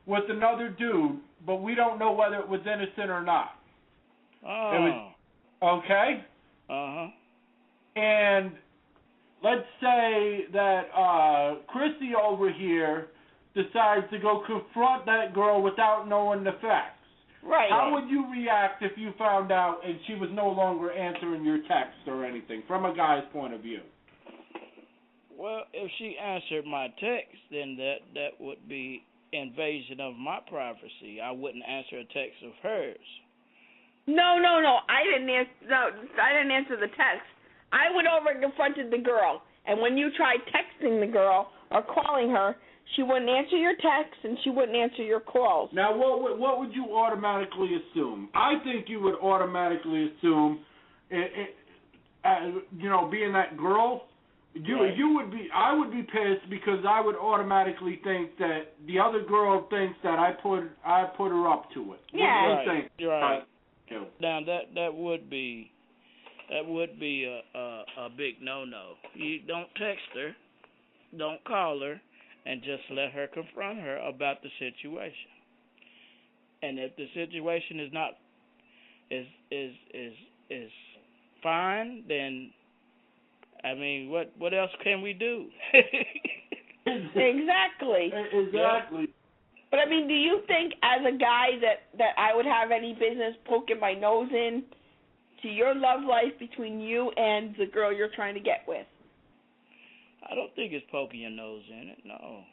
with another dude, but we don't know whether it was innocent or not. Oh. Okay? Uh-huh. And let's say that Chrissy over here decides to go confront that girl without knowing the facts. Right. How would you react if you found out and she was no longer answering your text or anything, from a guy's point of view? Well, if she answered my text, then that would be invasion of my privacy. I wouldn't answer a text of hers. No. I didn't answer the text. I went over and confronted the girl, and when you tried texting the girl or calling her, she wouldn't answer your texts and she wouldn't answer your calls. Now, what would you automatically assume? I think you would automatically assume, being that girl, you would be. I would be pissed because I would automatically think that the other girl thinks that I put her up to it. Yeah. What do you think? You're right. Now that would be a big no-no. You don't text her, don't call her, and just let her confront her about the situation. And if the situation is not is fine, then I mean, what else can we do? Exactly. Exactly. But I mean, do you think as a guy that I would have any business poking my nose in to your love life between you and the girl you're trying to get with? I don't think it's poking your nose in it. No.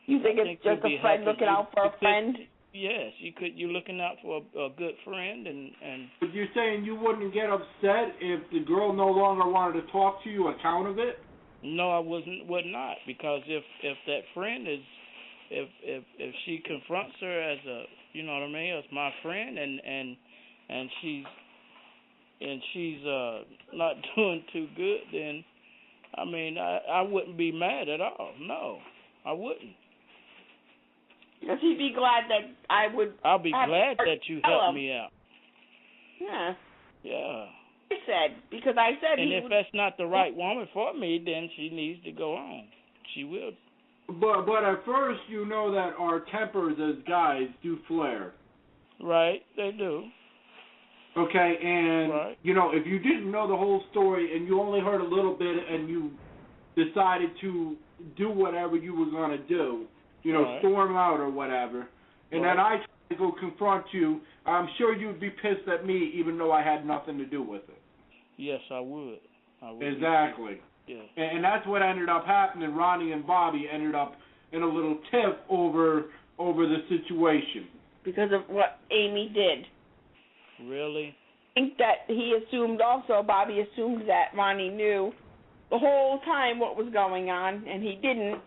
You think it's just a friend looking out for a friend? Yes, you're looking out for a good friend, and. But you're saying you wouldn't get upset if the girl no longer wanted to talk to you on account of it? No, I would not, because if that friend is, if she confronts her as a, you know what I mean, as my friend, and she's not doing too good, then I mean I wouldn't be mad at all. No, I wouldn't. Because he'd be glad that I would. I'll be glad that you helped me out. Yeah. Yeah. Because I said. And if that's not the right woman for me, then she needs to go on. She will. But at first, you know that our tempers as guys do flare. Right, they do. Okay, and right. If you didn't know the whole story and you only heard a little bit and you decided to do whatever you were going to do, right. storm out or whatever, and right. then I tried to go confront you, I'm sure you'd be pissed at me even though I had nothing to do with it. Yes, I would. Exactly. Yeah. And that's what ended up happening. Ronnie and Bobby ended up in a little tiff over the situation. Because of what Amy did. Really? I think that he assumed also, Bobby assumed that Ronnie knew the whole time what was going on, and he didn't.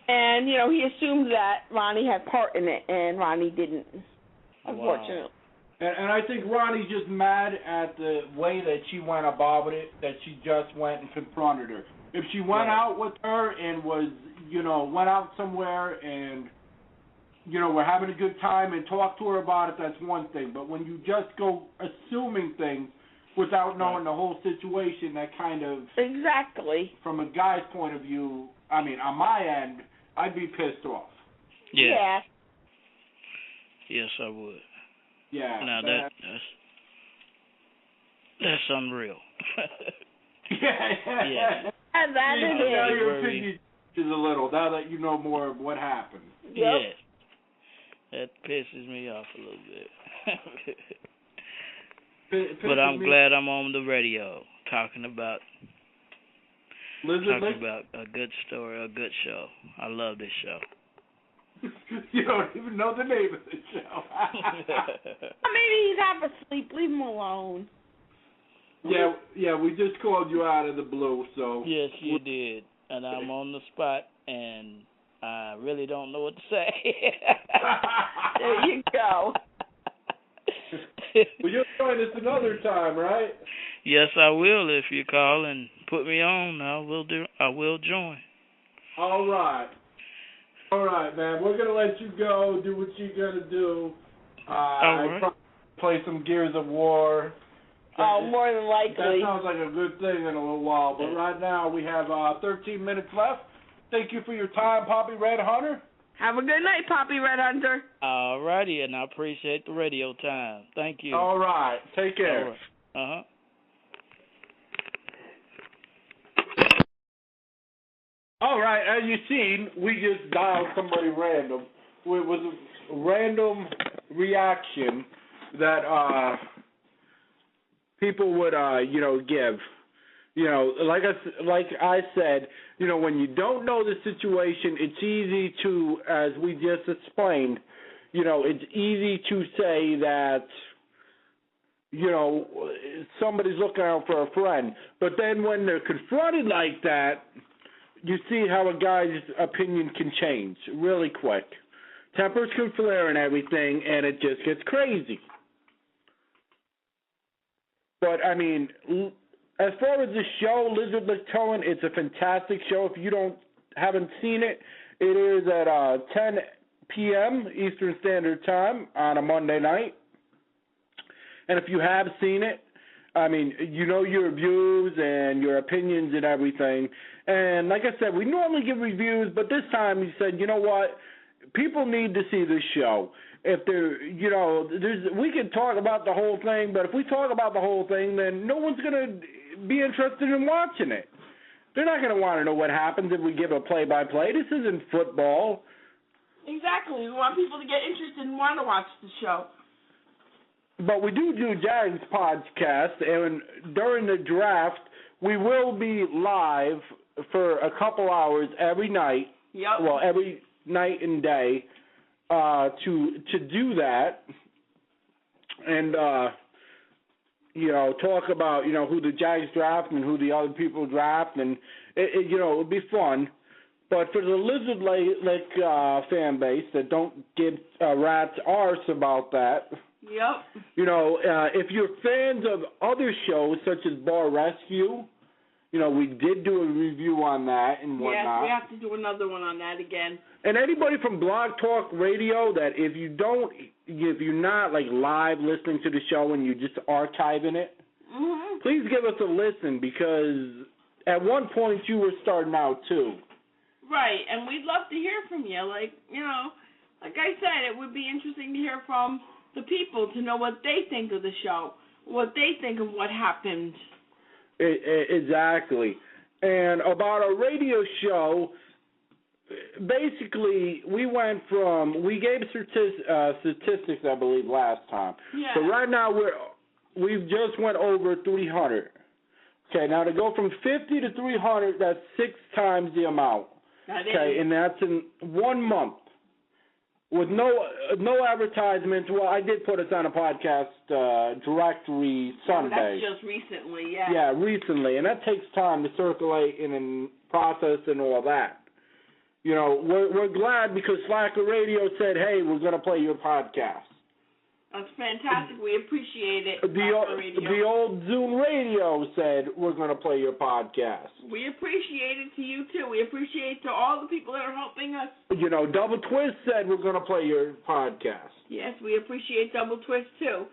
And, he assumed that Ronnie had part in it, and Ronnie didn't, unfortunately. Wow. And I think Ronnie's just mad at the way that she went about it, that she just went and confronted her. If she went out with her and was, went out somewhere and, we're having a good time and talk to her about it, that's one thing. But when you just go assuming things without knowing the whole situation, that kind of... Exactly. From a guy's point of view, I mean, on my end, I'd be pissed off. Yeah. Yes, I would. Yeah. Now that's unreal. Yeah. And that is it. Now your opinion is a little, now that you know more of what happened. Yep. Yes. That pisses me off a little bit. But I'm glad I'm on the radio talking about a good story, a good show. I love this show. You don't even know the name of the show. Maybe he's half asleep. Leave him alone. Yeah, we just called you out of the blue, so... Yes, you did. And I'm on the spot, and I really don't know what to say. There you go. Well, you'll join us another time, right? Yes, I will. If you call and put me on, I will join. All right, man. We're gonna let you go. Do what you gotta do. All right. Play some Gears of War. More than likely. That sounds like a good thing in a little while. But right now we have 13 minutes left. Thank you for your time, Poppy Red Hunter. Have a good night, Poppy Red Hunter. All righty, and I appreciate the radio time. Thank you. All right. Take care. All right. Uh-huh. All right, as you've seen, we just dialed somebody random. It was a random reaction that people would, give. Like I said, when you don't know the situation, it's easy to, as we just explained, it's easy to say that, somebody's looking out for a friend. But then when they're confronted like that, you see how a guy's opinion can change really quick. Tempers can flare and everything, and it just gets crazy. But, I mean, as far as the show, Lizard Lactoan, it's a fantastic show. If you haven't seen it, it is at 10 p.m. Eastern Standard Time on a Monday night. And if you have seen it, I mean, your views and your opinions and everything. And like I said, we normally give reviews, but this time we said, you know what? People need to see this show. If they're, we can talk about the whole thing, but if we talk about the whole thing, then no one's going to be interested in watching it. They're not going to want to know what happens if we give a play-by-play. This isn't football. Exactly. We want people to get interested and want to watch the show. But we do Jags podcast, and during the draft, we will be live for a couple hours every night. Yep. Well, every night and day to do that, and talk about who the Jags draft and who the other people draft, and it it'll be fun. But for the Lizard Lake fan base that don't give a rat's arse about that. Yep. If you're fans of other shows such as Bar Rescue, we did do a review on that and whatnot. Yes, we have to do another one on that again. And anybody from Blog Talk Radio that if you're not like live listening to the show and you're just archiving it, please give us a listen because at one point you were starting out too. Right, and we'd love to hear from you. Like I said, it would be interesting to hear from the people to know what they think of the show, what they think of what happened. Exactly. And about our radio show, basically, we gave statistics, I believe, last time. Yeah. So right now, we've just went over 300. Okay, now to go from 50 to 300, that's 6 times the amount. Okay, and that's in 1 month. With no advertisements. Well, I did put us on a podcast directory Sunday. That's just recently, yeah. Yeah, recently, and that takes time to circulate and process and all that. You know, we're glad because Slacker Radio said, hey, we're going to play your podcast. That's fantastic. We appreciate it. The old Zoom Radio said we're going to play your podcast. We appreciate it to you, too. We appreciate to all the people that are helping us. You know, Double Twist said we're going to play your podcast. Yes, we appreciate Double Twist, too.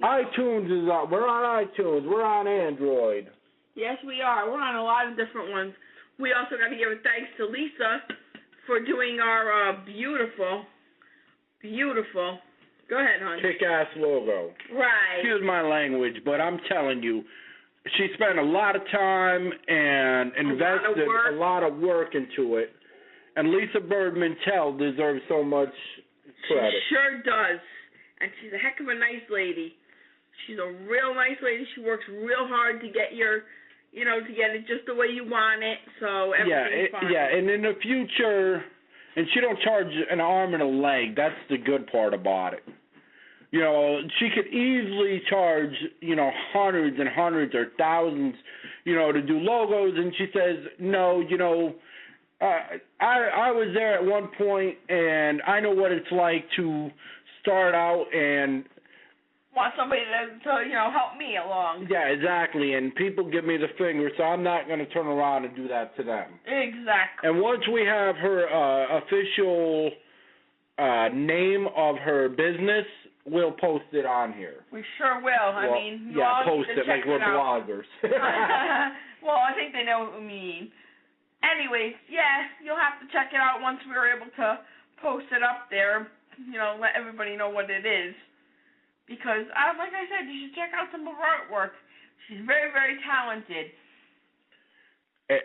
iTunes is on. We're on iTunes. We're on Android. Yes, we are. We're on a lot of different ones. We also got to give a thanks to Lisa for doing our beautiful, go ahead, hon. Kick-ass logo. Right. Excuse my language, but I'm telling you, she spent a lot of time and invested a lot of work into it. And Lisa Bird-Mantell deserves so much credit. She sure does. And she's a heck of a nice lady. She's a real nice lady. She works real hard to get to get it just the way you want it, so everything's fine. Yeah, and in the future, and she don't charge an arm and a leg. That's the good part about it. You know, she could easily charge, hundreds and hundreds or thousands, to do logos, and she says, no, I was there at one point, and I know what it's like to start out and want somebody to help me along. Yeah, exactly, and people give me the finger, so I'm not going to turn around and do that to them. Exactly. And once we have her official name of her business, we'll post it on here. We sure will. Post it like we're bloggers. Well, I think they know what we mean. Anyways, you'll have to check it out once we're able to post it up there, let everybody know what it is. Because, like I said, you should check out some of her artwork. She's very, very talented.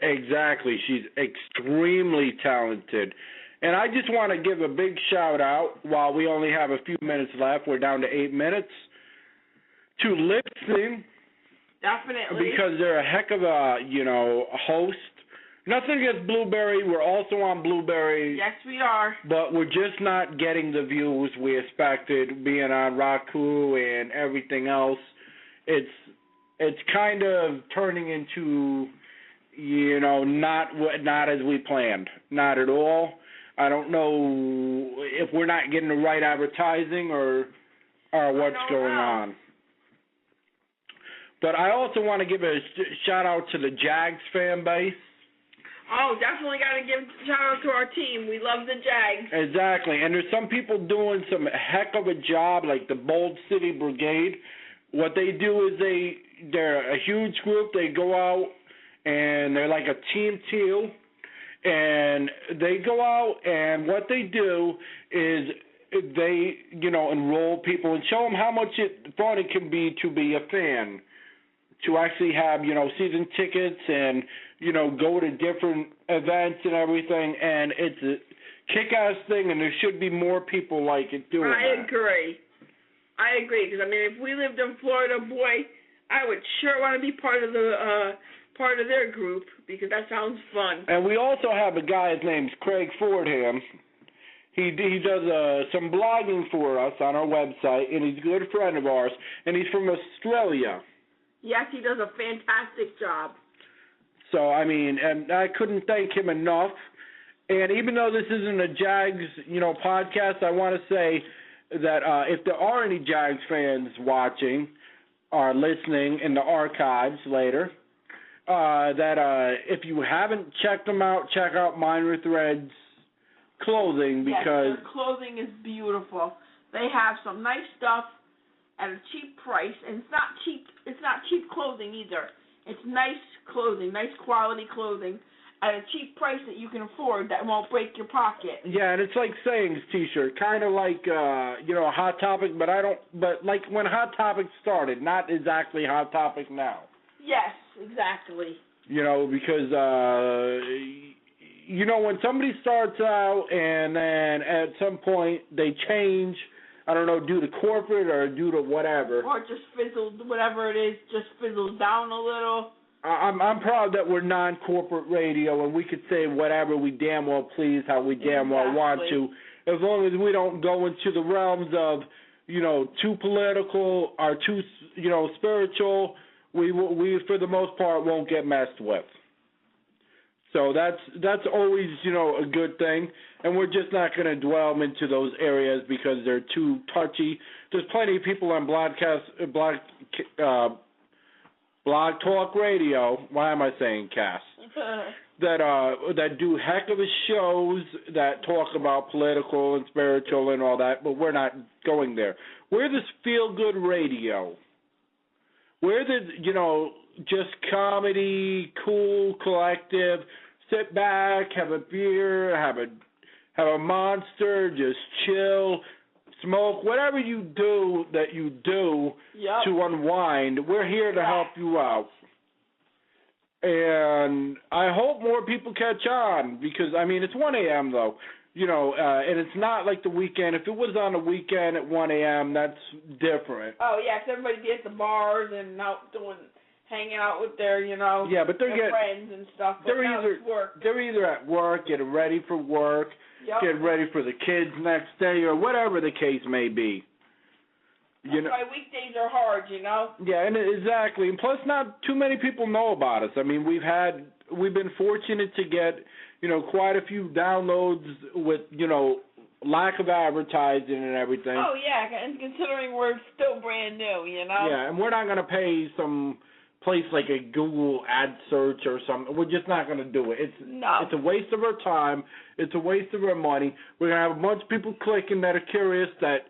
Exactly. She's extremely talented. And I just want to give a big shout-out, while we only have a few minutes left, we're down to 8 minutes, to Lipsing. Definitely. Because they're a heck of a, host. Nothing against Blueberry. We're also on Blueberry. Yes, we are. But we're just not getting the views we expected, being on Roku and everything else. It's kind of turning into, not as we planned. Not at all. I don't know if we're not getting the right advertising or what's going on. But I also want to give a shout-out to the Jags fan base. Oh, definitely got to give a shout-out to our team. We love the Jags. Exactly. And there's some people doing some heck of a job, like the Bold City Brigade. What they do is they're a huge group. They go out, and they're like a team teal. And they go out, and what they do is they, enroll people and show them how much fun it can be to be a fan, to actually have, season tickets and, go to different events and everything. And it's a kick-ass thing, and there should be more people like it doing that. I agree, because, if we lived in Florida, boy, I would sure want to be part of their group, because that sounds fun. And we also have a guy, his name's Craig Fordham. He does some blogging for us on our website, and he's a good friend of ours, and he's from Australia. Yes, he does a fantastic job. So, and I couldn't thank him enough. And even though this isn't a Jags, podcast, I want to say that if there are any Jags fans watching or listening in the archives later, that if you haven't checked them out, check out Minor Threads clothing, because their clothing is beautiful. They have some nice stuff at a cheap price, and it's not cheap clothing either. It's nice clothing, nice quality clothing at a cheap price that you can afford that won't break your pocket. Yeah, and it's like Sayings t-shirt, kind of like a Hot Topic, but like when Hot Topic started, not exactly Hot Topic now. Yes, exactly. Because when somebody starts out and then at some point they change, I don't know, due to corporate or due to whatever. Or just fizzled, whatever it is, just fizzles down a little. I'm proud that we're non-corporate radio and we could say whatever we damn well please, how we damn well want to, as long as we don't go into the realms of, too political or too, spiritual. We for the most part won't get messed with. So that's always, a good thing. And we're just not going to dwell into those areas because they're too touchy. There's plenty of people on Blog Talk Radio. Why am I saying cast? that do heck of a shows that talk about political and spiritual and all that, but we're not going there. We're this feel-good radio. We're the, just comedy, cool, collective, sit back, have a beer, have a Monster, just chill, smoke, whatever you do that you do to unwind, we're here to help you out. And I hope more people catch on because, it's 1 a.m. though, and it's not like the weekend. If it was on the weekend at 1 a.m., that's different. Oh, yeah, 'cause everybody be at the bars and out hanging out with their, but their friends and stuff. But they're either at work, getting ready for work, getting ready for the kids next day, or whatever the case may be. That's why weekdays are hard, Yeah, and exactly. And plus, not too many people know about us. We've been fortunate to get, quite a few downloads with, lack of advertising and everything. Oh, yeah, and considering we're still brand new, Yeah, and we're not going to pay some place like a Google ad search or something. We're just not going to do it. It's a waste of our time. It's a waste of our money. We're going to have a bunch of people clicking that are curious that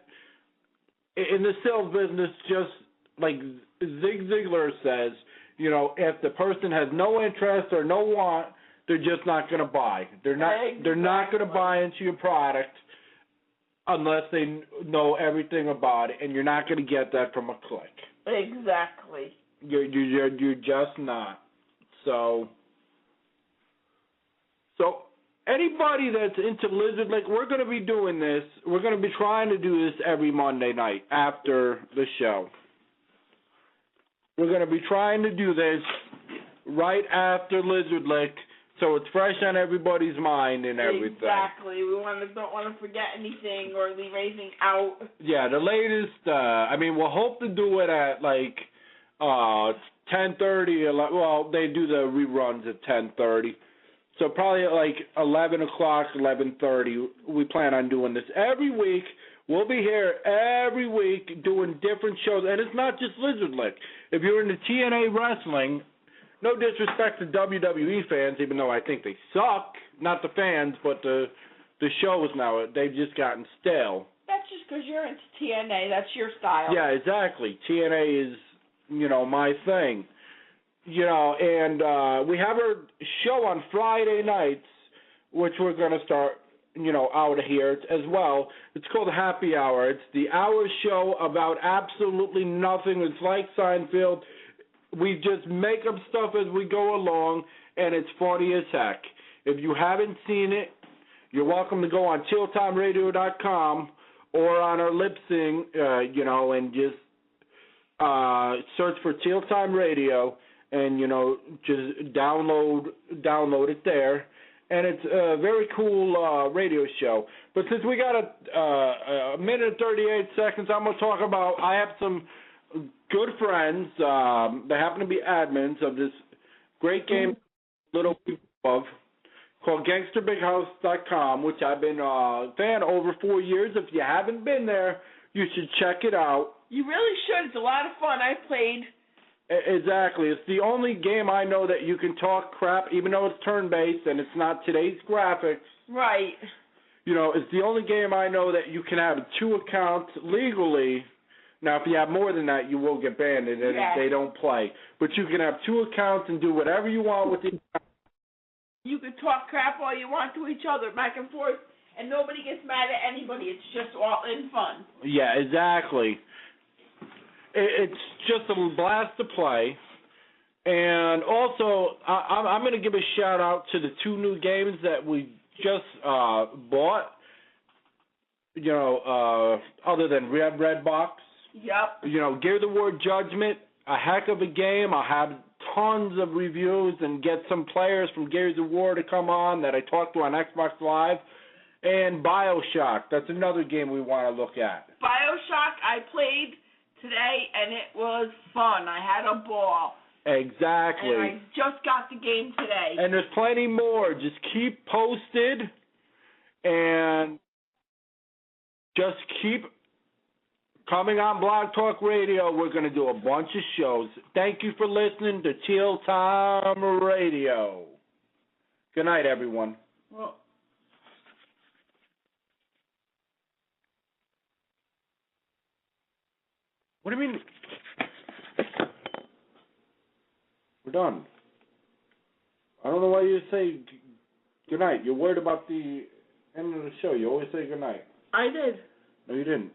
in the sales business, just like Zig Ziglar says, if the person has no interest or no want, they're just not going to buy. They're not going to buy into your product unless they know everything about it, and you're not going to get that from a click. Exactly. You're just not. So anybody that's into Lizard Lake, we're going to be doing this. We're going to be trying to do this every Monday night after the show. We're going to be trying to do this right after Lizard Lake, so it's fresh on everybody's mind and everything. Exactly. We don't want to forget anything or leave anything out. Yeah, the latest. We'll hope to do it at 10:30. Well, they do the reruns at 10:30. So probably at 11 o'clock, 11:30, we plan on doing this every week. We'll be here every week doing different shows. And it's not just Lizard Lick. If you're into TNA wrestling, no disrespect to WWE fans, even though I think they suck. Not the fans, but the shows now. They've just gotten stale. That's just because you're into TNA. That's your style. Yeah, exactly. TNA is, my thing. And we have our show on Friday nights, which we're going to start, out of here as well. It's called Happy Hour. It's the hour show about absolutely nothing. It's like Seinfeld. We just make up stuff as we go along, and it's funny as heck. If you haven't seen it, you're welcome to go on chilltimeradio.com or on our lip sync, and just search for Chill Time Radio. And, just download it there. And it's a very cool radio show. But since we got a minute and 38 seconds, I'm going to talk about, I have some good friends. They happen to be admins of this great game, little people of, called GangsterBigHouse.com, which I've been a fan over 4 years. If you haven't been there, you should check it out. You really should. It's a lot of fun. I played. Exactly. It's the only game I know that you can talk crap, even though it's turn-based and it's not today's graphics. Right. It's the only game I know that you can have 2 accounts legally. Now, if you have more than that, you will get banned and they don't play. But you can have 2 accounts and do whatever you want with the account. You can talk crap all you want to each other, back and forth, and nobody gets mad at anybody. It's just all in fun. Yeah, exactly. It's just a blast to play. And also, I'm going to give a shout-out to the 2 new games that we just bought, other than Red Box. Yep. Gears of War Judgment, a heck of a game. I have tons of reviews and get some players from Gears of War to come on that I talked to on Xbox Live. And BioShock, that's another game we want to look at. BioShock, I played today, and it was fun. I had a ball. Exactly. And I just got the game today. And there's plenty more. Just keep posted and just keep coming on Blog Talk Radio. We're going to do a bunch of shows. Thank you for listening to Chill Time Radio. Good night, everyone. Well, what do you mean? We're done. I don't know why you say good night. You're worried about the end of the show. You always say good night. I did. No, you didn't.